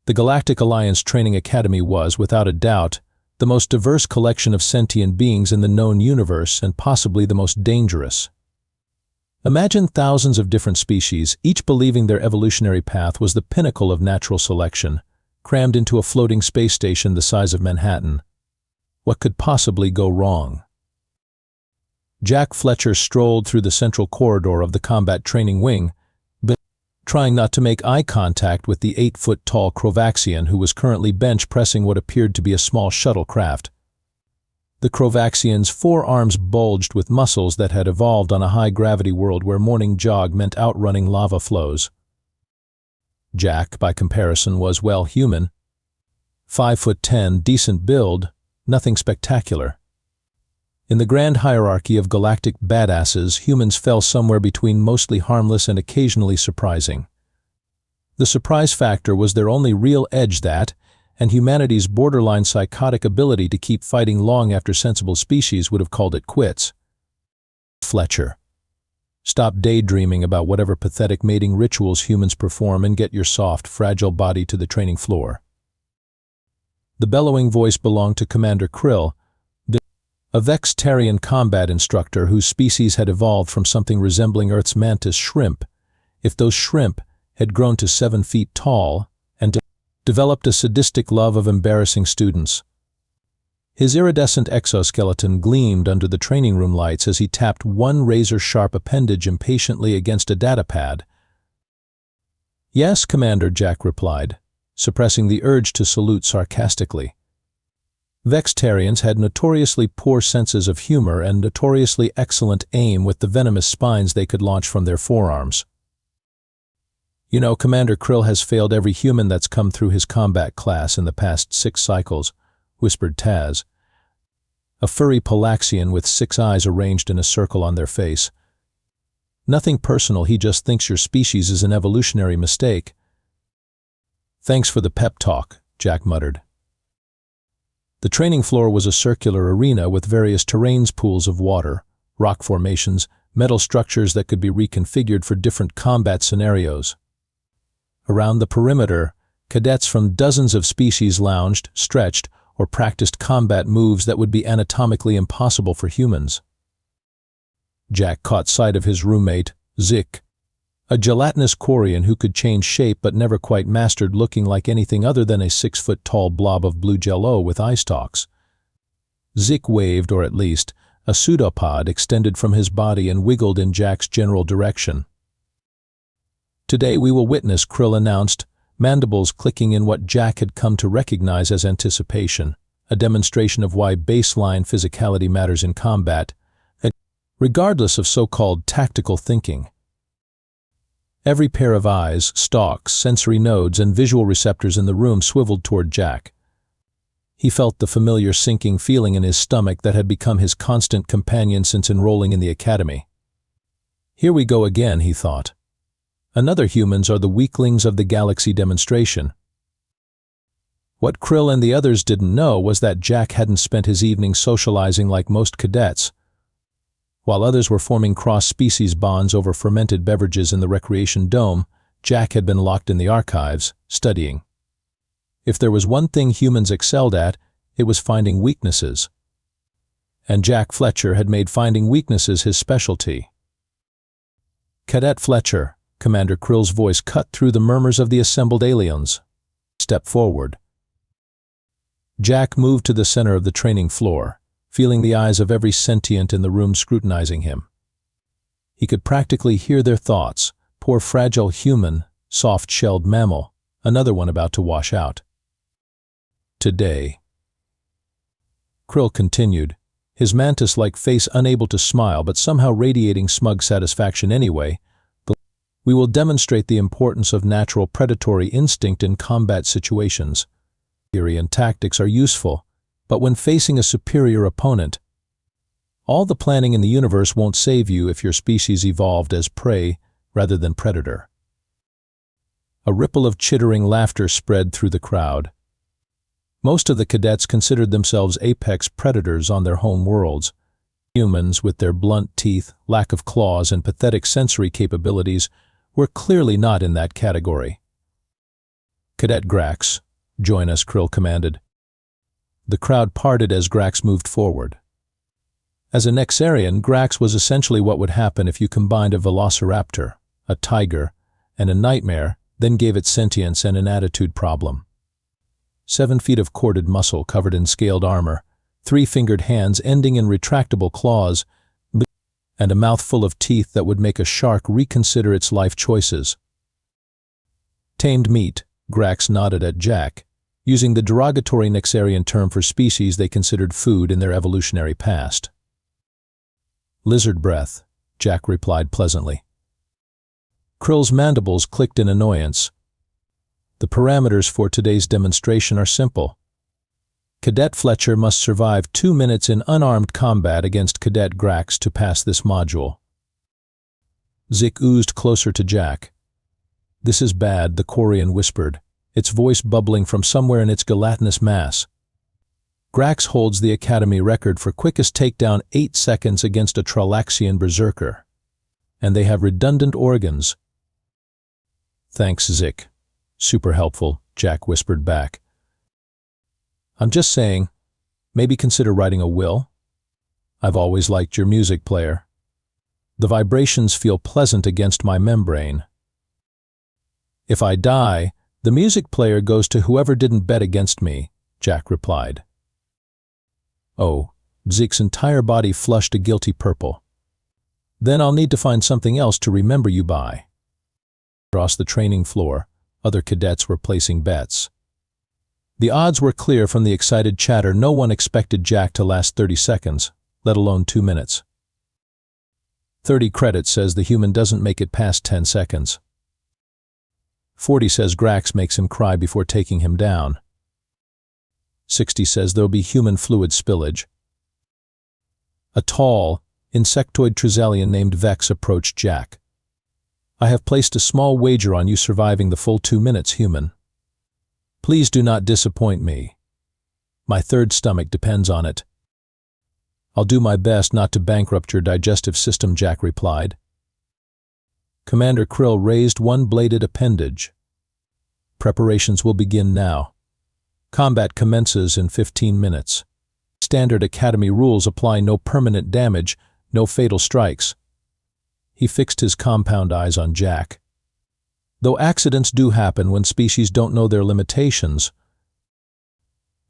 The Galactic Alliance Training Academy was, without a doubt, the most diverse collection of sentient beings in the known universe and possibly the most dangerous. Imagine thousands of different species, each believing their evolutionary path was the pinnacle of natural selection, crammed into a floating space station the size of Manhattan. What could possibly go wrong? Jack Fletcher strolled through the central corridor of the combat training wing, but trying not to make eye contact with the 8-foot-tall Krovaxian who was currently bench-pressing what appeared to be a small shuttlecraft. The Krovaxian's forearms bulged with muscles that had evolved on a high-gravity world where morning jog meant outrunning lava flows. Jack, by comparison, was, well, human. 5'10", decent build, nothing spectacular. In the grand hierarchy of galactic badasses, humans fell somewhere between mostly harmless and occasionally surprising. The surprise factor was their only real edge that, and humanity's borderline psychotic ability to keep fighting long after sensible species would have called it quits. Fletcher. Stop daydreaming about whatever pathetic mating rituals humans perform and get your soft, fragile body to the training floor. The bellowing voice belonged to Commander Krill, a Nexarian combat instructor whose species had evolved from something resembling Earth's mantis shrimp. If those shrimp had grown to 7 feet tall and developed a sadistic love of embarrassing students. His iridescent exoskeleton gleamed under the training room lights as he tapped one razor-sharp appendage impatiently against a datapad. "Yes, Commander," Jack replied, suppressing the urge to salute sarcastically. Nexarians had notoriously poor senses of humor and notoriously excellent aim with the venomous spines they could launch from their forearms. "You know, Commander Krill has failed every human that's come through his combat class in the past 6 cycles, whispered Taz, a furry Palaxian with 6 eyes arranged in a circle on their face. "Nothing personal, he just thinks your species is an evolutionary mistake." "Thanks for the pep talk," Jack muttered. The training floor was a circular arena with various terrains, pools of water, rock formations, metal structures that could be reconfigured for different combat scenarios. Around the perimeter, cadets from dozens of species lounged, stretched, or practiced combat moves that would be anatomically impossible for humans. Jack caught sight of his roommate, Zik, a gelatinous Quarian who could change shape but never quite mastered looking like anything other than a 6-foot-tall blob of blue jello with eye stalks. Zik waved, or at least, a pseudopod extended from his body and wiggled in Jack's general direction. "Today we will witness," Krill announced, mandibles clicking in what Jack had come to recognize as anticipation, a demonstration of why baseline physicality matters in combat, regardless of so-called tactical thinking. Every pair of eyes, stalks, sensory nodes, and visual receptors in the room swiveled toward Jack. He felt the familiar sinking feeling in his stomach that had become his constant companion since enrolling in the academy. Here we go again, he thought. Another humans are the weaklings of the galaxy demonstration. What Krill and the others didn't know was that Jack hadn't spent his evening socializing like most cadets. While others were forming cross-species bonds over fermented beverages in the recreation dome, Jack had been locked in the archives, studying. If there was one thing humans excelled at, it was finding weaknesses. And Jack Fletcher had made finding weaknesses his specialty. "Cadet Fletcher," Commander Krill's voice cut through the murmurs of the assembled aliens. "Step forward." Jack moved to the center of the training floor, feeling the eyes of every sentient in the room scrutinizing him. He could practically hear their thoughts, poor fragile human, soft-shelled mammal, another one about to wash out. "Today," Krill continued, his mantis-like face unable to smile but somehow radiating smug satisfaction anyway, "we will demonstrate the importance of natural predatory instinct in combat situations. Theory and tactics are useful, but when facing a superior opponent, all the planning in the universe won't save you if your species evolved as prey rather than predator." A ripple of chittering laughter spread through the crowd. Most of the cadets considered themselves apex predators on their home worlds. Humans, with their blunt teeth, lack of claws, and pathetic sensory capabilities, were clearly not in that category. "Cadet Grax, join us," Krill commanded. The crowd parted as Grax moved forward. As a Nexarian, Grax was essentially what would happen if you combined a velociraptor, a tiger, and a nightmare, then gave it sentience and an attitude problem. 7 feet of corded muscle covered in scaled armor, 3-fingered hands ending in retractable claws, and a mouth full of teeth that would make a shark reconsider its life choices. Tamed meat, Grax nodded at Jack, using the derogatory Nexarian term for species they considered food in their evolutionary past. "Lizard breath," Jack replied pleasantly. Krill's mandibles clicked in annoyance. The parameters for today's demonstration are simple. Cadet Fletcher must survive 2 minutes in unarmed combat against Cadet Grax to pass this module. Zik oozed closer to Jack. "This is bad," the Quarian whispered, its voice bubbling from somewhere in its gelatinous mass. "Grax holds the Academy record for quickest takedown 8 seconds against a Tralaxian berserker. And they have redundant organs." "Thanks, Zik. Super helpful," Jack whispered back. "I'm just saying, maybe consider writing a will? I've always liked your music player. The vibrations feel pleasant against my membrane. If I die, the music player goes to whoever didn't bet against me," Jack replied. "Oh," Zik's entire body flushed a guilty purple. "Then I'll need to find something else to remember you by." Across the training floor, other cadets were placing bets. The odds were clear from the excited chatter. No one expected Jack to last 30 seconds, let alone 2 minutes. 30 credits says the human doesn't make it past 10 seconds. 40 says Grax makes him cry before taking him down. 60 says there'll be human fluid spillage. A tall, insectoid Trizalian named Vex approached Jack. "I have placed a small wager on you surviving the full 2 minutes, human. Please do not disappoint me. My third stomach depends on it." "I'll do my best not to bankrupt your digestive system," Jack replied. Commander Krill raised one bladed appendage. "Preparations will begin now. Combat commences in 15 minutes. Standard Academy rules apply: no permanent damage, no fatal strikes." He fixed his compound eyes on Jack. "Though accidents do happen when species don't know their limitations."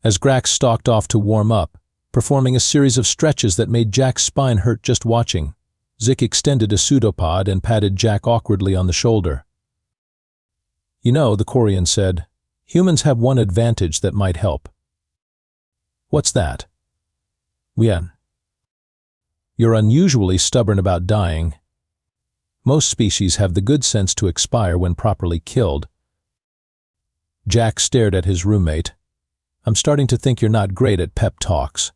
As Grax stalked off to warm up, performing a series of stretches that made Jack's spine hurt just watching, Zik extended a pseudopod and patted Jack awkwardly on the shoulder. "You know," the Quarian said, "humans have one advantage that might help." "What's that?" "Wien. You're unusually stubborn about dying. Most species have the good sense to expire when properly killed." Jack stared at his roommate. "I'm starting to think you're not great at pep talks."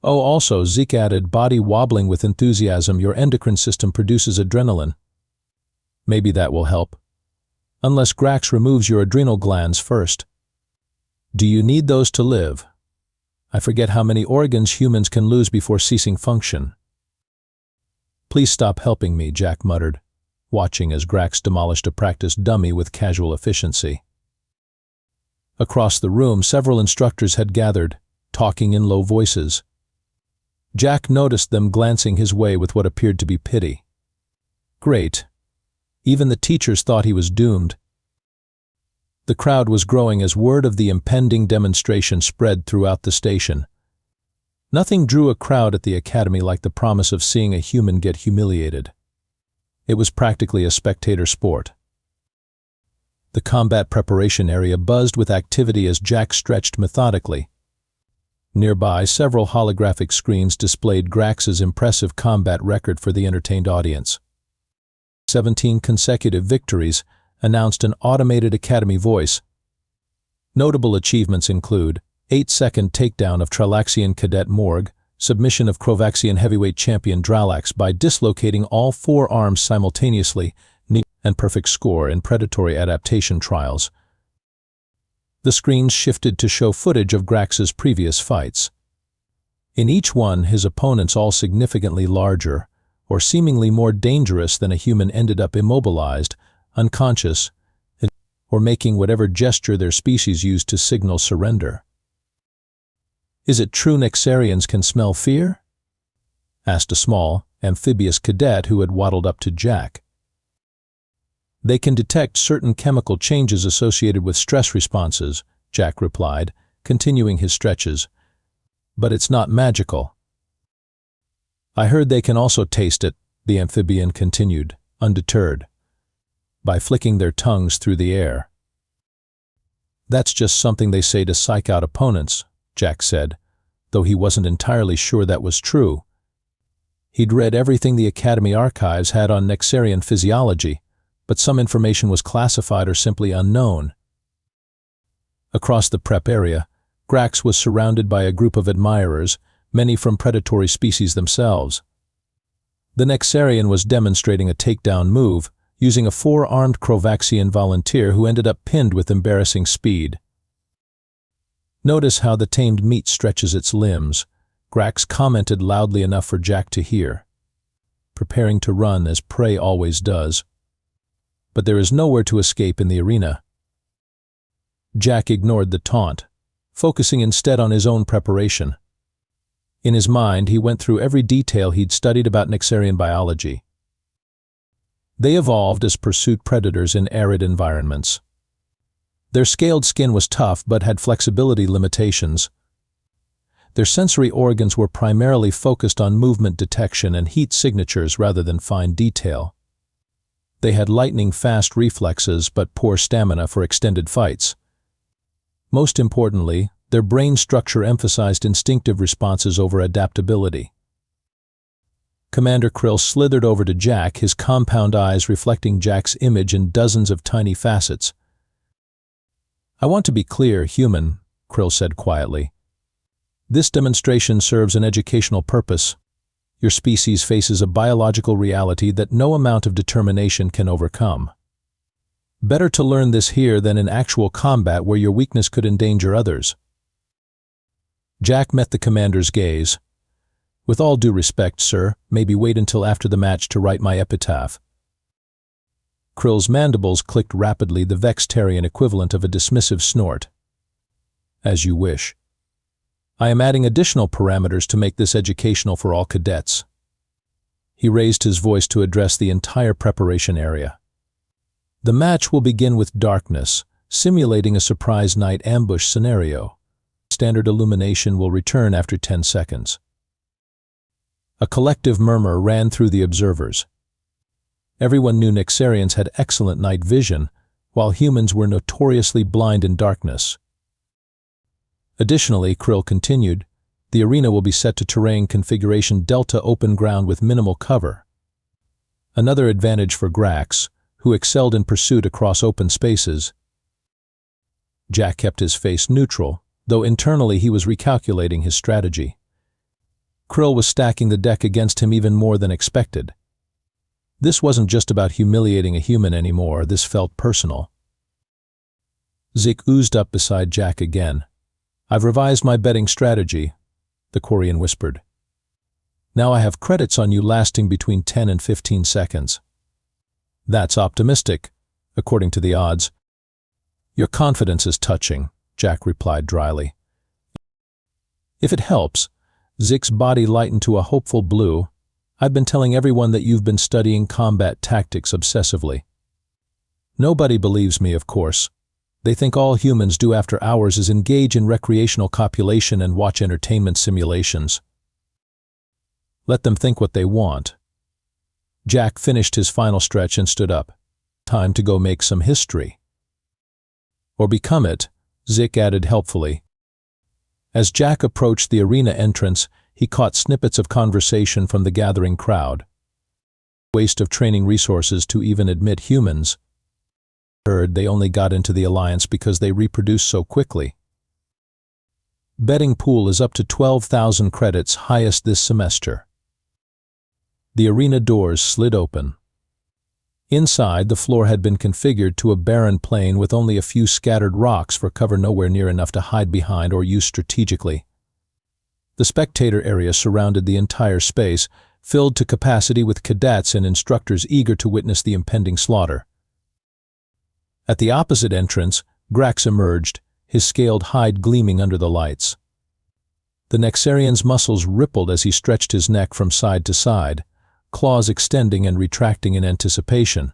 "Oh, also," Zeke added, body wobbling with enthusiasm, "your endocrine system produces adrenaline. Maybe that will help. Unless Grax removes your adrenal glands first." "Do you need those to live? I forget how many organs humans can lose before ceasing function." "Please stop helping me," Jack muttered, watching as Grax demolished a practice dummy with casual efficiency. Across the room, several instructors had gathered, talking in low voices. Jack noticed them glancing his way with what appeared to be pity. Great. Even the teachers thought he was doomed. The crowd was growing as word of the impending demonstration spread throughout the station. Nothing drew a crowd at the Academy like the promise of seeing a human get humiliated. It was practically a spectator sport. The combat preparation area buzzed with activity as Jack stretched methodically. Nearby, several holographic screens displayed Grax's impressive combat record for the entertained audience. 17 consecutive victories, announced an automated Academy voice. Notable achievements include 8-second takedown of Tralaxian Cadet Morg, submission of Krovaxian heavyweight champion Dralax by dislocating all 4 arms simultaneously, and perfect score in predatory adaptation trials. The screens shifted to show footage of Grax's previous fights. In each one, his opponents, all significantly larger or seemingly more dangerous than a human, ended up immobilized, unconscious, or making whatever gesture their species used to signal surrender. "Is it true Nexarians can smell fear?" asked a small, amphibious cadet who had waddled up to Jack. "They can detect certain chemical changes associated with stress responses," Jack replied, continuing his stretches. "But it's not magical." "I heard they can also taste it," the amphibian continued, undeterred, "by flicking their tongues through the air." "That's just something they say to psych out opponents," Jack said, though he wasn't entirely sure that was true. He'd read everything the Academy archives had on Nexarian physiology, but some information was classified or simply unknown. Across the prep area, Grax was surrounded by a group of admirers, many from predatory species themselves. The Nexarian was demonstrating a takedown move, using a 4-armed Krovaxian volunteer who ended up pinned with embarrassing speed. "Notice how the tamed meat stretches its limbs," Grax commented loudly enough for Jack to hear. "Preparing to run as prey always does. But there is nowhere to escape in the arena." Jack ignored the taunt, focusing instead on his own preparation. In his mind, he went through every detail he'd studied about Nexarian biology. They evolved as pursuit predators in arid environments. Their scaled skin was tough but had flexibility limitations. Their sensory organs were primarily focused on movement detection and heat signatures rather than fine detail. They had lightning-fast reflexes but poor stamina for extended fights. Most importantly, their brain structure emphasized instinctive responses over adaptability. Commander Krill slithered over to Jack, his compound eyes reflecting Jack's image in dozens of tiny facets. "I want to be clear, human," Krill said quietly. "This demonstration serves an educational purpose. Your species faces a biological reality that no amount of determination can overcome. Better to learn this here than in actual combat where your weakness could endanger others." Jack met the commander's gaze. "With all due respect, sir, maybe wait until after the match to write my epitaph." Krill's mandibles clicked rapidly, the Vextarian equivalent of a dismissive snort. "As you wish. I am adding additional parameters to make this educational for all cadets." He raised his voice to address the entire preparation area. "The match will begin with darkness, simulating a surprise night ambush scenario. Standard illumination will return after 10 seconds. A collective murmur ran through the observers. Everyone knew Nexarians had excellent night vision, while humans were notoriously blind in darkness. Additionally, Krill continued, the arena will be set to terrain configuration Delta open ground with minimal cover. Another advantage for Grax, who excelled in pursuit across open spaces. Jack kept his face neutral, though internally he was recalculating his strategy. Krill was stacking the deck against him even more than expected. This wasn't just about humiliating a human anymore, this felt personal. Zik oozed up beside Jack again. "I've revised my betting strategy," the Quarian whispered. "Now I have credits on you lasting between 10 and 15 seconds. "That's optimistic, according to the odds." "Your confidence is touching," Jack replied dryly. "If it helps," Zik's body lightened to a hopeful blue, "I've been telling everyone that you've been studying combat tactics obsessively. Nobody believes me, of course. They think all humans do after hours is engage in recreational copulation and watch entertainment simulations. Let them think what they want." Jack finished his final stretch and stood up. "Time to go make some history." "Or become it," Zik added helpfully. As Jack approached the arena entrance, he caught snippets of conversation from the gathering crowd. Waste of training resources to even admit humans. Heard they only got into the Alliance because they reproduced so quickly. Betting pool is up to 12,000 credits, highest this semester. The arena doors slid open. Inside, the floor had been configured to a barren plain with only a few scattered rocks for cover nowhere near enough to hide behind or use strategically. The spectator area surrounded the entire space, filled to capacity with cadets and instructors eager to witness the impending slaughter. At the opposite entrance, Grax emerged, his scaled hide gleaming under the lights. The Nexarian's muscles rippled as he stretched his neck from side to side, claws extending and retracting in anticipation.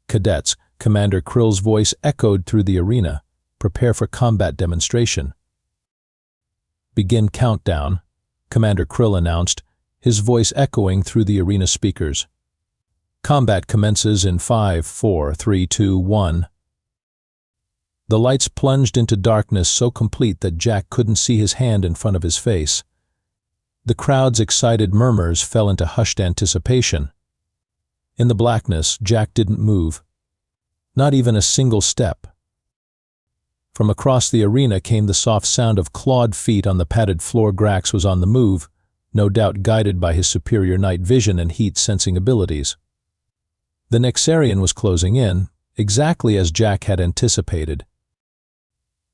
"Cadets," Commander Krill's voice echoed through the arena. "Prepare for combat demonstration." "Begin countdown," Commander Krill announced, his voice echoing through the arena speakers. "Combat commences in 5, 4, 3, 2, 1. The lights plunged into darkness so complete that Jack couldn't see his hand in front of his face. The crowd's excited murmurs fell into hushed anticipation. In the blackness, Jack didn't move. Not even a single step. From across the arena came the soft sound of clawed feet on the padded floor. Grax was on the move, no doubt guided by his superior night vision and heat-sensing abilities. The Nexarian was closing in, exactly as Jack had anticipated.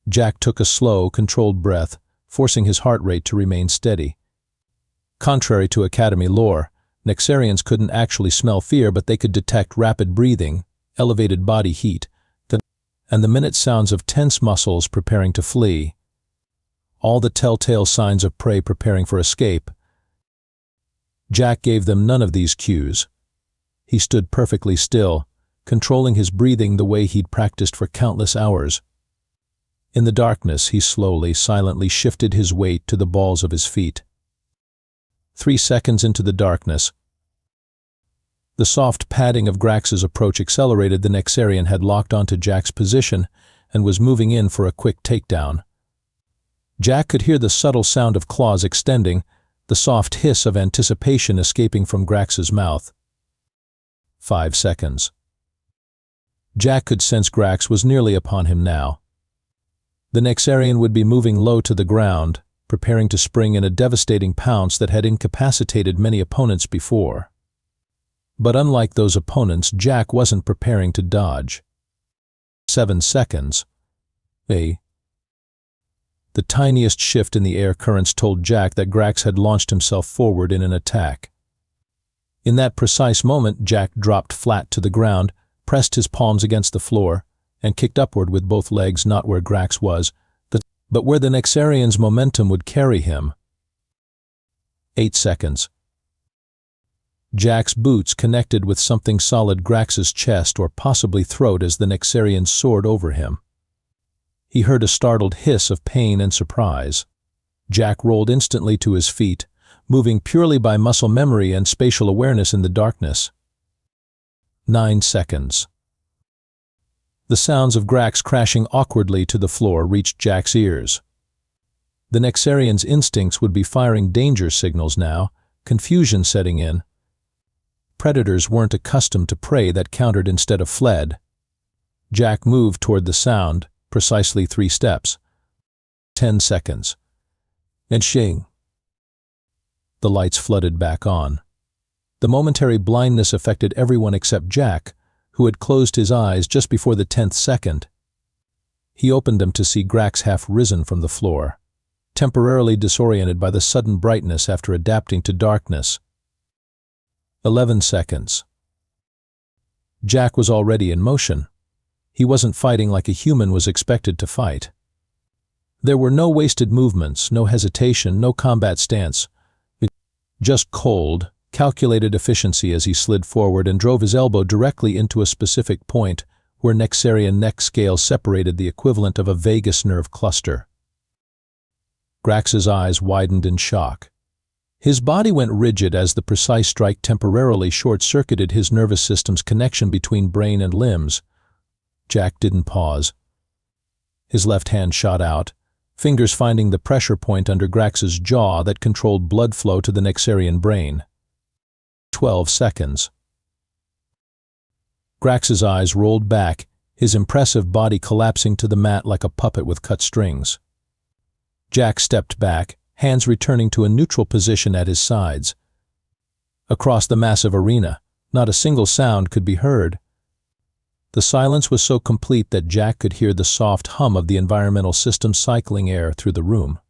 Jack took a slow, controlled breath, forcing his heart rate to remain steady. Contrary to Academy lore, Nexarians couldn't actually smell fear, but they could detect rapid breathing, elevated body heat, and the minute sounds of tense muscles preparing to flee. All the telltale signs of prey preparing for escape. Jack gave them none of these cues. He stood perfectly still, controlling his breathing the way he'd practiced for countless hours. In the darkness, he slowly, silently shifted his weight to the balls of his feet. 3 seconds into the darkness, the soft padding of Grax's approach accelerated. The Nexarian had locked onto Jack's position and was moving in for a quick takedown. Jack could hear the subtle sound of claws extending, the soft hiss of anticipation escaping from Grax's mouth. 5 seconds. Jack could sense Grax was nearly upon him now. The Nexarian would be moving low to the ground, preparing to spring in a devastating pounce that had incapacitated many opponents before. But unlike those opponents, Jack wasn't preparing to dodge. 7 seconds. The tiniest shift in the air currents told Jack that Grax had launched himself forward in an attack. In that precise moment, Jack dropped flat to the ground, pressed his palms against the floor, and kicked upward with both legs, not where Grax was, but where the Nexarian's momentum would carry him. 8 seconds. Jack's boots connected with something solid, Grax's chest or possibly throat, as the Nexarian soared over him. He heard a startled hiss of pain and surprise. Jack rolled instantly to his feet, moving purely by muscle memory and spatial awareness in the darkness. 9 seconds. The sounds of Grax crashing awkwardly to the floor reached Jack's ears. The Nexarian's instincts would be firing danger signals now, confusion setting in. Predators weren't accustomed to prey that countered instead of fled. Jack moved toward the sound, precisely 3 steps. 10 seconds. And shing. The lights flooded back on. The momentary blindness affected everyone except Jack, who had closed his eyes just before the 10th second. He opened them to see Grax half risen from the floor, temporarily disoriented by the sudden brightness after adapting to darkness. 11 seconds. Jack was already in motion. He wasn't fighting like a human was expected to fight. There were no wasted movements, no hesitation, no combat stance. Just cold, calculated efficiency as he slid forward and drove his elbow directly into a specific point where Nexarian neck scale separated the equivalent of a vagus nerve cluster. Grax's eyes widened in shock. His body went rigid as the precise strike temporarily short-circuited his nervous system's connection between brain and limbs. Jack didn't pause. His left hand shot out, fingers finding the pressure point under Grax's jaw that controlled blood flow to the Nexarian brain. 12 seconds. Grax's eyes rolled back, his impressive body collapsing to the mat like a puppet with cut strings. Jack stepped back, hands returning to a neutral position at his sides. Across the massive arena, not a single sound could be heard. The silence was so complete that Jack could hear the soft hum of the environmental system cycling air through the room.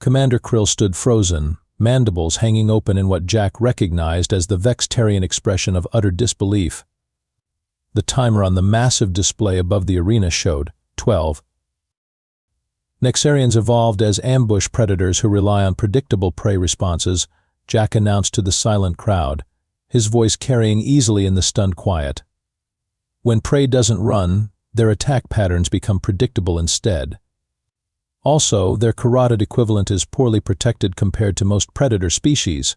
Commander Krill stood frozen, mandibles hanging open in what Jack recognized as the Vextarian expression of utter disbelief. The timer on the massive display above the arena showed 12. Nexarians evolved as ambush predators who rely on predictable prey responses, Jack announced to the silent crowd, his voice carrying easily in the stunned quiet. When prey doesn't run, their attack patterns become predictable instead. Also, their carotid equivalent is poorly protected compared to most predator species.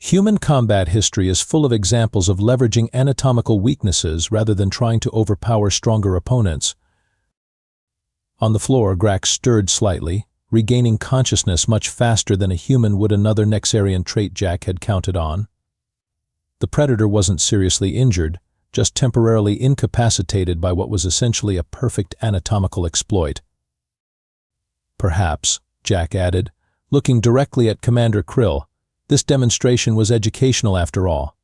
Human combat history is full of examples of leveraging anatomical weaknesses rather than trying to overpower stronger opponents. On the floor, Grax stirred slightly, regaining consciousness much faster than a human would another Nexarian trait Jack had counted on. The predator wasn't seriously injured, just temporarily incapacitated by what was essentially a perfect anatomical exploit. Perhaps, Jack added, looking directly at Commander Krill, this demonstration was educational after all.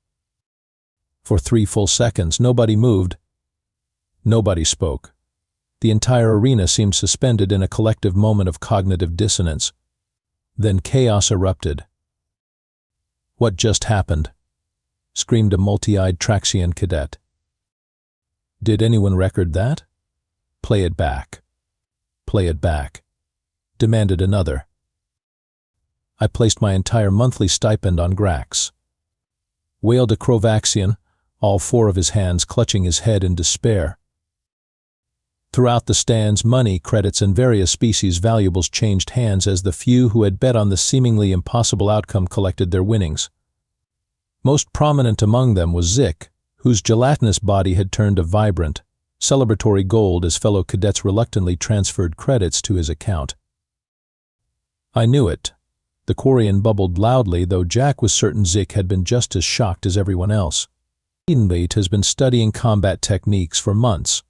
For 3 full seconds, nobody moved. Nobody spoke. The entire arena seemed suspended in a collective moment of cognitive dissonance. Then chaos erupted. "What just happened?" screamed a multi-eyed Traxian cadet. "Did anyone record that?" "Play it back." "Play it back," demanded another. "I placed my entire monthly stipend on Grax," wailed a Crovaxian, all 4 of his hands clutching his head in despair. Throughout the stands, money, credits, and various species valuables changed hands as the few who had bet on the seemingly impossible outcome collected their winnings. Most prominent among them was Zik, whose gelatinous body had turned a vibrant, celebratory gold as fellow cadets reluctantly transferred credits to his account. "I knew it." The Quarian bubbled loudly, though Jack was certain Zik had been just as shocked as everyone else. Edenleet has been studying combat techniques for months.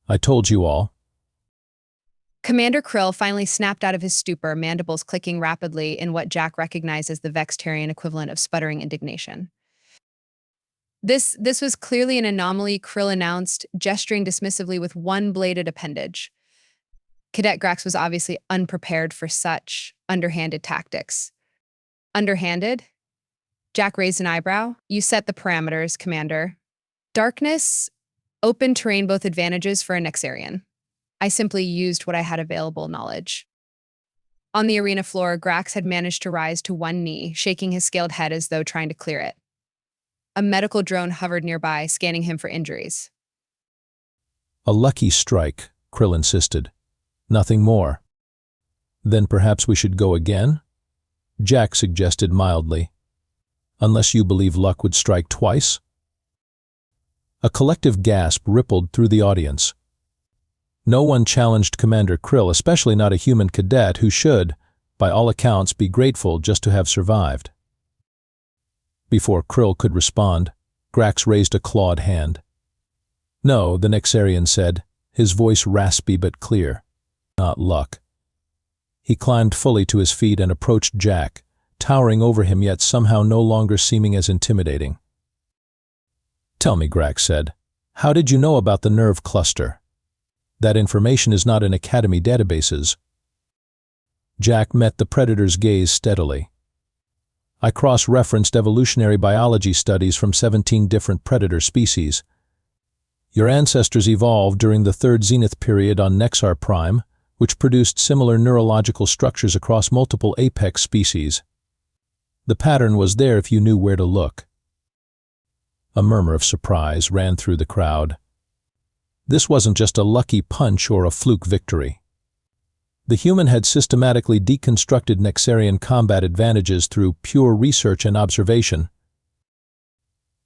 "I told you all." Commander Krill finally snapped out of his stupor, mandibles clicking rapidly in what Jack recognized as the Vextarian equivalent of sputtering indignation. This was clearly an anomaly, Krill announced, gesturing dismissively with one bladed appendage. Cadet Grax was obviously unprepared for such underhanded tactics. "Underhanded?" Jack raised an eyebrow. "You set the parameters, Commander. Darkness, open terrain, both advantages for a Nexarian. I simply used what I had available knowledge." On the arena floor, Grax had managed to rise to one knee, shaking his scaled head as though trying to clear it. A medical drone hovered nearby, scanning him for injuries. "A lucky strike," Krill insisted. "Nothing more." "Then perhaps we should go again?" Jack suggested mildly. "Unless you believe luck would strike twice?" A collective gasp rippled through the audience. No one challenged Commander Krill, especially not a human cadet who should, by all accounts, be grateful just to have survived. Before Krill could respond, Grax raised a clawed hand. "No," the Nexarian said, his voice raspy but clear. "Not luck." He climbed fully to his feet and approached Jack, towering over him yet somehow no longer seeming as intimidating. "Tell me," Grax said, "how did you know about the nerve cluster? That information is not in Academy databases." Jack met the Predator's gaze steadily. "I cross-referenced evolutionary biology studies from 17 different predator species. Your ancestors evolved during the 3rd Zenith period on Nexar Prime, which produced similar neurological structures across multiple apex species. The pattern was there if you knew where to look." A murmur of surprise ran through the crowd. This wasn't just a lucky punch or a fluke victory. The human had systematically deconstructed Nexarian combat advantages through pure research and observation.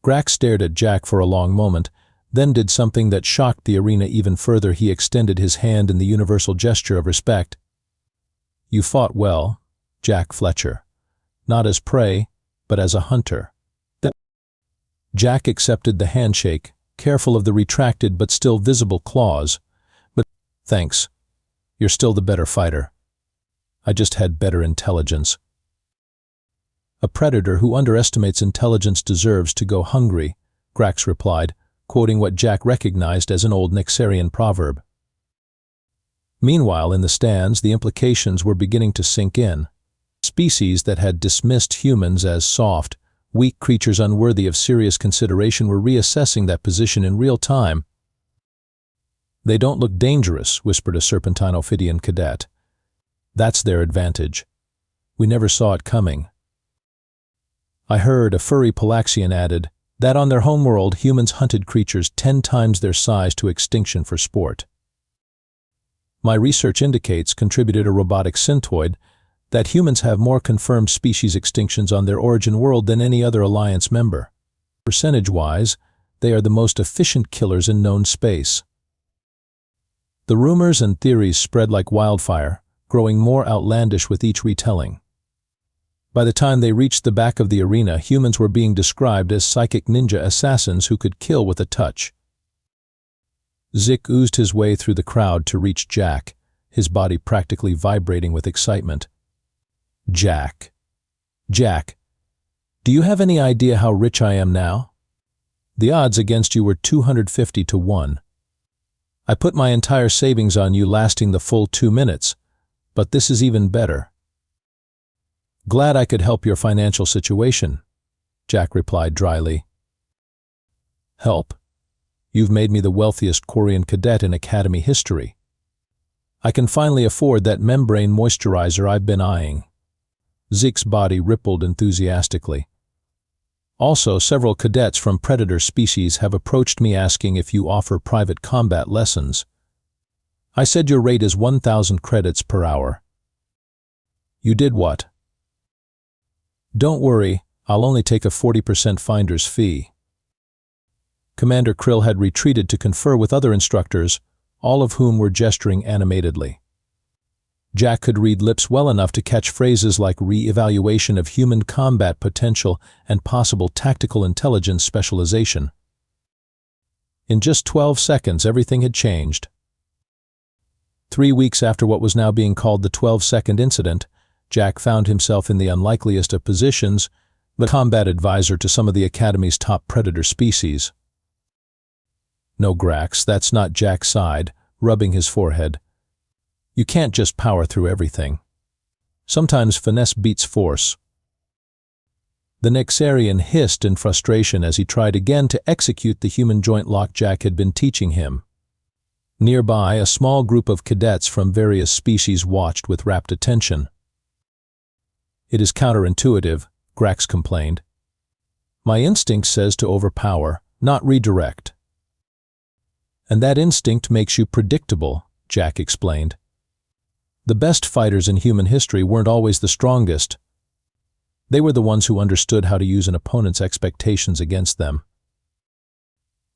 Grax stared at Jack for a long moment, then did something that shocked the arena even further. He extended his hand in the universal gesture of respect. "You fought well, Jack Fletcher. Not as prey, but as a hunter." Jack accepted the handshake, careful of the retracted but still visible claws. "But thanks. You're still the better fighter. I just had better intelligence." "A predator who underestimates intelligence deserves to go hungry," Grax replied, quoting what Jack recognized as an old Nexarian proverb. Meanwhile, in the stands, the implications were beginning to sink in. Species that had dismissed humans as soft Weak creatures unworthy of serious consideration were reassessing that position in real time. "They don't look dangerous," whispered a serpentine Ophidian cadet. "That's their advantage. We never saw it coming." I heard a furry Palaxian added that on their homeworld humans hunted creatures 10 times their size to extinction for sport. My research indicates, contributed a robotic syntoid, that humans have more confirmed species extinctions on their origin world than any other Alliance member. Percentage-wise, they are the most efficient killers in known space. The rumors and theories spread like wildfire, growing more outlandish with each retelling. By the time they reached the back of the arena, humans were being described as psychic ninja assassins who could kill with a touch. Zik oozed his way through the crowd to reach Jack, his body practically vibrating with excitement. "Jack. Jack, do you have any idea how rich I am now? The odds against you were 250 to 1. I put my entire savings on you lasting the full 2 minutes, but this is even better." "Glad I could help your financial situation," Jack replied dryly. "Help? You've made me the wealthiest Quarian cadet in Academy history. I can finally afford that membrane moisturizer I've been eyeing." Zek's body rippled enthusiastically. "Also, several cadets from predator species have approached me asking if you offer private combat lessons. I said your rate is 1,000 credits per hour." "You did what?" "Don't worry, I'll only take a 40% finder's fee." Commander Krill had retreated to confer with other instructors, all of whom were gesturing animatedly. Jack could read lips well enough to catch phrases like re-evaluation of human combat potential and possible tactical intelligence specialization. In just 12 seconds, everything had changed. 3 weeks after what was now being called the 12-second incident, Jack found himself in the unlikeliest of positions, the combat advisor to some of the Academy's top predator species. "No, Grax, that's not," Jack sighed, rubbing his forehead. "You can't just power through everything. Sometimes finesse beats force." The Nexarian hissed in frustration as he tried again to execute the human joint lock Jack had been teaching him. Nearby, a small group of cadets from various species watched with rapt attention. "It is counterintuitive," Grax complained. "My instinct says to overpower, not redirect." "And that instinct makes you predictable," Jack explained. "The best fighters in human history weren't always the strongest. They were the ones who understood how to use an opponent's expectations against them."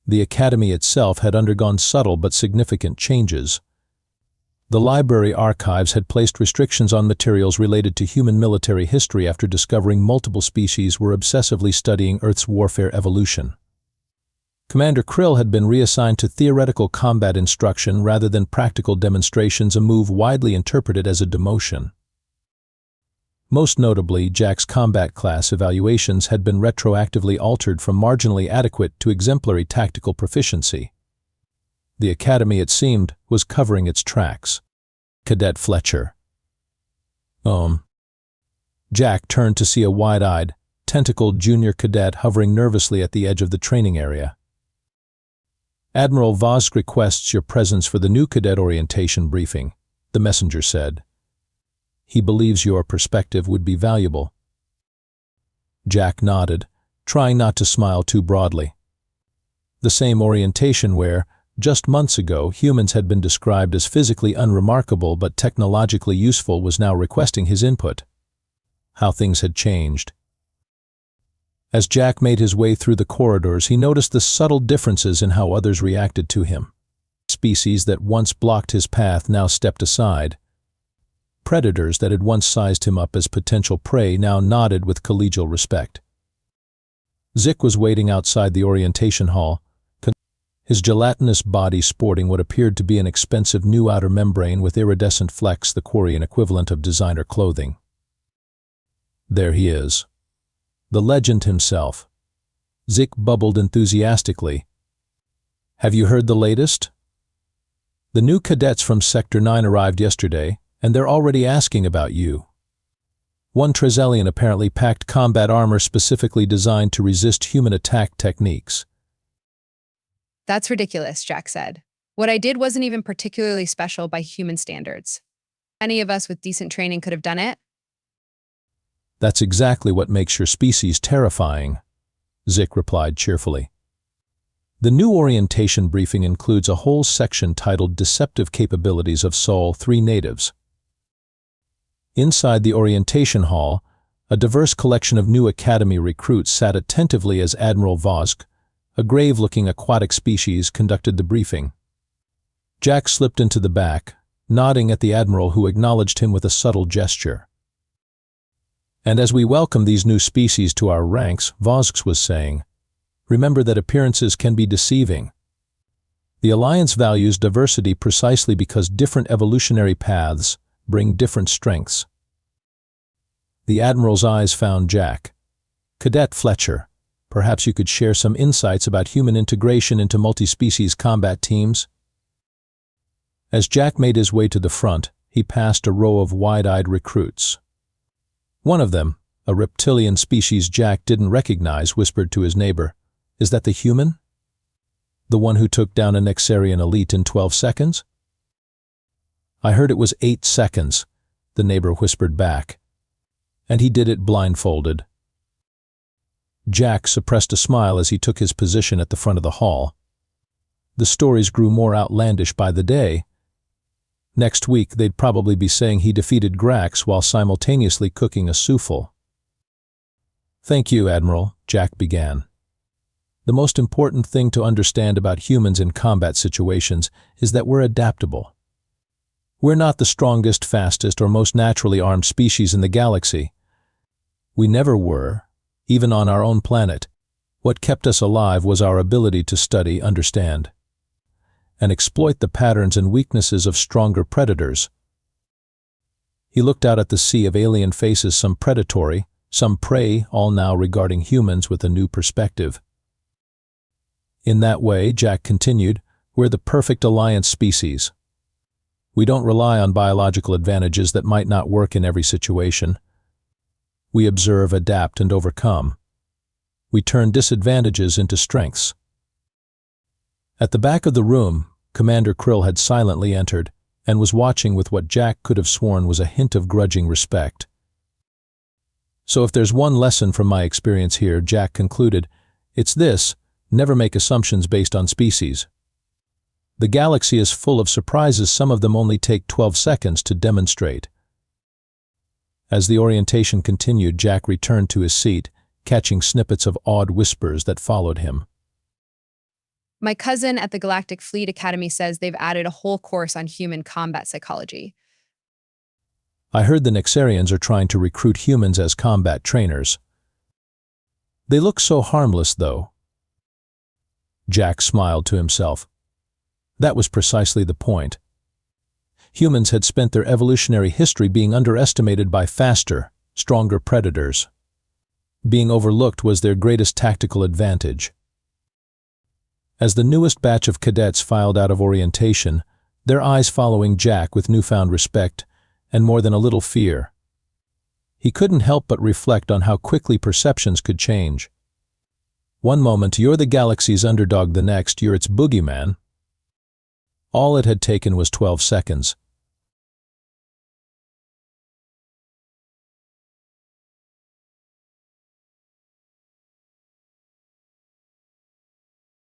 The Academy itself had undergone subtle but significant changes. The library archives had placed restrictions on materials related to human military history after discovering multiple species were obsessively studying Earth's warfare evolution. Commander Krill had been reassigned to theoretical combat instruction rather than practical demonstrations, a move widely interpreted as a demotion. Most notably, Jack's combat class evaluations had been retroactively altered from marginally adequate to exemplary tactical proficiency. The Academy, it seemed, was covering its tracks. Cadet Fletcher. Jack turned to see a wide-eyed, tentacled junior cadet hovering nervously at the edge of the training area. "Admiral Vosk requests your presence for the new cadet orientation briefing," the messenger said. "He believes your perspective would be valuable." Jack nodded, trying not to smile too broadly. The same orientation where, just months ago, humans had been described as physically unremarkable but technologically useful was now requesting his input. How things had changed. As Jack made his way through the corridors, he noticed the subtle differences in how others reacted to him. Species that once blocked his path now stepped aside. Predators that had once sized him up as potential prey now nodded with collegial respect. Zik was waiting outside the orientation hall, his gelatinous body sporting what appeared to be an expensive new outer membrane with iridescent flecks, the Quarian equivalent of designer clothing. "There he is. The legend himself." Zik bubbled enthusiastically. "Have you heard the latest? The new cadets from Sector 9 arrived yesterday, and they're already asking about you." One Trezelian apparently packed combat armor specifically designed to resist human attack techniques. That's ridiculous, Jack said. What I did wasn't even particularly special by human standards. Any of us with decent training could have done it. That's exactly what makes your species terrifying, Zik replied cheerfully. The new orientation briefing includes a whole section titled Deceptive Capabilities of Sol 3 Natives. Inside the orientation hall, a diverse collection of new academy recruits sat attentively as Admiral Vosk, a grave-looking aquatic species, conducted the briefing. Jack slipped into the back, nodding at the Admiral, who acknowledged him with a subtle gesture. And as we welcome these new species to our ranks, Vosk was saying, remember that appearances can be deceiving. The Alliance values diversity precisely because different evolutionary paths bring different strengths. The Admiral's eyes found Jack. Cadet Fletcher, perhaps you could share some insights about human integration into multi-species combat teams? As Jack made his way to the front, he passed a row of wide-eyed recruits. One of them, a reptilian species Jack didn't recognize, whispered to his neighbor, "Is that the human? The one who took down a Nexarian elite in 12 seconds? I heard it was 8 seconds, the neighbor whispered back. And he did it blindfolded. Jack suppressed a smile as he took his position at the front of the hall. The stories grew more outlandish by the day. Next week, they'd probably be saying he defeated Grax while simultaneously cooking a souffle. Thank you, Admiral, Jack began. The most important thing to understand about humans in combat situations is that we're adaptable. We're not the strongest, fastest, or most naturally armed species in the galaxy. We never were, even on our own planet. What kept us alive was our ability to study, understand, and exploit the patterns and weaknesses of stronger predators. He looked out at the sea of alien faces, some predatory, some prey, all now regarding humans with a new perspective. In that way, Jack continued, we're the perfect Alliance species. We don't rely on biological advantages that might not work in every situation. We observe, adapt, and overcome. We turn disadvantages into strengths. At the back of the room, Commander Krill had silently entered and was watching with what Jack could have sworn was a hint of grudging respect. So if there's one lesson from my experience here, Jack concluded, it's this: never make assumptions based on species. The galaxy is full of surprises, some of them only take 12 seconds to demonstrate. As the orientation continued, Jack returned to his seat, catching snippets of awed whispers that followed him. My cousin at the Galactic Fleet Academy says they've added a whole course on human combat psychology. I heard the Nexarians are trying to recruit humans as combat trainers. They look so harmless, though. Jack smiled to himself. That was precisely the point. Humans had spent their evolutionary history being underestimated by faster, stronger predators. Being overlooked was their greatest tactical advantage. As the newest batch of cadets filed out of orientation, their eyes following Jack with newfound respect and more than a little fear. He couldn't help but reflect on how quickly perceptions could change. One moment, you're the galaxy's underdog, the next, you're its boogeyman. All it had taken was 12 seconds.